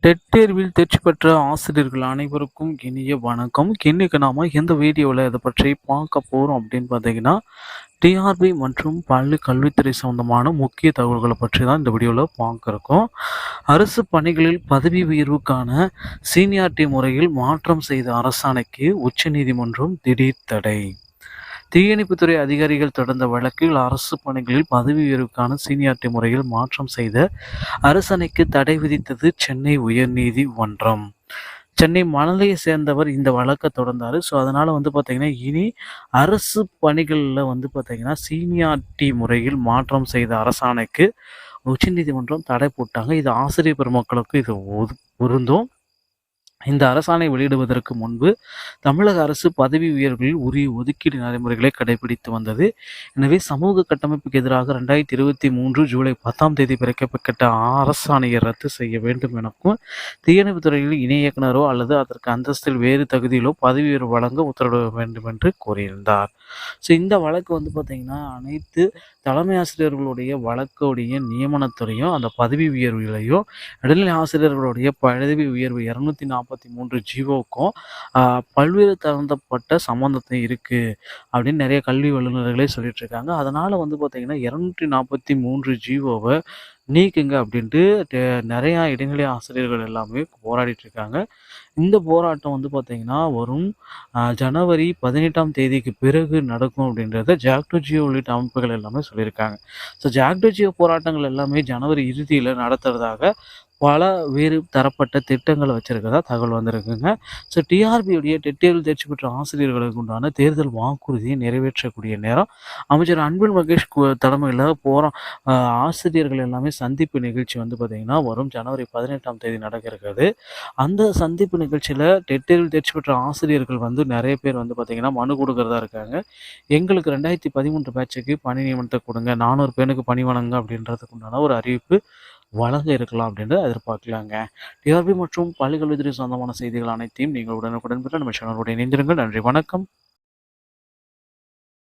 Dead தேர்வில் தேர்ச்சி பெற்ற ஆசிரியர்கள் அனைவருக்கும் இனிய வணக்கம். இன்னைக்கு நாம எந்த வீடியோவில் இதை பற்றி பார்க்க போகிறோம் அப்படின்னு பார்த்தீங்கன்னா, டிஆர்பி மற்றும் பள்ளி கல்வித்துறை சம்பந்தமான முக்கிய தகவல்களை பற்றி தான் இந்த வீடியோவில் பார்க்க இருக்கோம். அரசு பணிகளில் பதவி உயர்வுக்கான சீனியாரிட்டி முறையில் மாற்றம் செய்த அரசாணைக்கு உச்சநீதிமன்றம் திடீர் தடை. தீயணைப்புத்துறை அதிகாரிகள் தொடர்ந்த வழக்கில் அரசு பணிகளில் பதவி உயர்வுக்கான சீனியாரிட்டி முறையில் மாற்றம் செய்த அரசாணைக்கு தடை விதித்தது சென்னை உயர்நீதிமன்றம். சென்னை மணலியை சேர்ந்தவர் இந்த வழக்கை தொடர்ந்தார். ஸோ அதனால் பார்த்தீங்கன்னா இனி அரசு பணிகளில் பார்த்தீங்கன்னா சீனியாரிட்டி முறையில் மாற்றம் செய்த அரசாணைக்கு உச்சநீதிமன்றம் தடை போட்டாங்க. இது ஆசிரியர் பெருமக்களுக்கு இது பொருந்தும். இந்த அரசாணை வெளியிடுவதற்கு முன்பு தமிழக அரசு பதவி உயர்வுகளில் உரிய ஒதுக்கீடு நடைமுறைகளை கடைபிடித்து வந்தது. எனவே சமூக கட்டமைப்புக்கு எதிராக 2023 ஜூலை 10 பிறப்பிக்கப்பட்ட அரசாணையை ரத்து செய்ய வேண்டும் எனவும் தீயணைப்பு துறையில் இணை இயக்குனரோ அல்லது அதற்கு அந்தஸ்தில் வேறு தகுதியிலோ பதவி உயர்வு வழங்க உத்தரவிட வேண்டும் என்று கூறியிருந்தார். ஸோ இந்த வழக்கு பார்த்தீங்கன்னா அனைத்து தலைமை ஆசிரியர்களுடைய வழக்குடைய நியமனத்துறையும் அந்த பதவி உயர்வுகளையும் இடைநிலை ஆசிரியர்களுடைய பதவி உயர்வு 243 ஜீவோக்கும் பல்வேறு தகுந்தப்பட்ட சம்பந்தத்தை இருக்குது அப்படின்னு நிறைய கல்வி வல்லுநர்களே சொல்லிட்டு இருக்காங்க. அதனால் பார்த்தீங்கன்னா 243 ஜீவோவை நீக்குங்க அப்படின்ட்டு நிறையா இடைநிலை ஆசிரியர்கள் எல்லாமே போராடிட்டு இருக்காங்க. இந்த போராட்டம் பார்த்தீங்கன்னா வரும் ஜனவரி 18 பிறகு நடக்கும் அப்படின்றத ஜாக்டோஜியோ உள்ளிட்ட அமைப்புகள் எல்லாமே சொல்லியிருக்காங்க. ஸோ ஜாக்டோஜியோ போராட்டங்கள் எல்லாமே ஜனவரி இறுதியில் நடத்துறதாக பல வேறு தரப்பட்ட திட்டங்களை வச்சிருக்கதா தகவல் வந்திருக்குங்க. ஸோ டிஆர்பியுடைய டெட் தேர்வில் தேர்ச்சி பெற்ற ஆசிரியர்களுக்கு உண்டான தேர்தல் வாக்குறுதியை நிறைவேற்றக்கூடிய நேரம் அமைச்சர் அன்பில் மகேஷ் தலைமையில் ஆசிரியர்கள் எல்லாமே சந்திப்பு நிகழ்ச்சி பார்த்திங்கன்னா வரும் ஜனவரி 18 நடக்க இருக்கிறது. அந்த சந்திப்பு நிகழ்ச்சியில் டெட் தேர்வில் தேர்ச்சி பெற்ற ஆசிரியர்கள் நிறைய பேர் பார்த்திங்கன்னா மனு கொடுக்கறதா இருக்காங்க. எங்களுக்கு 2013 பேட்சுக்கு பணி நியமனத்தை கொடுங்க, 400 பேருக்கு பணி வழங்க அப்படின்றதுக்கு உண்டான ஒரு அறிவிப்பு வழங்க இருக்கலாம் அப்படின்றத எதிர்பார்க்கலாங்க. டிஆர்பி மற்றும் பள்ளி கல்வித்துறை சொந்தமான செய்திகள் அனைத்தையும் நீங்கள் உடனுக்குடன் பெற்ற நம்ம சேனலோட இணைந்திருங்கள். நன்றி, வணக்கம்.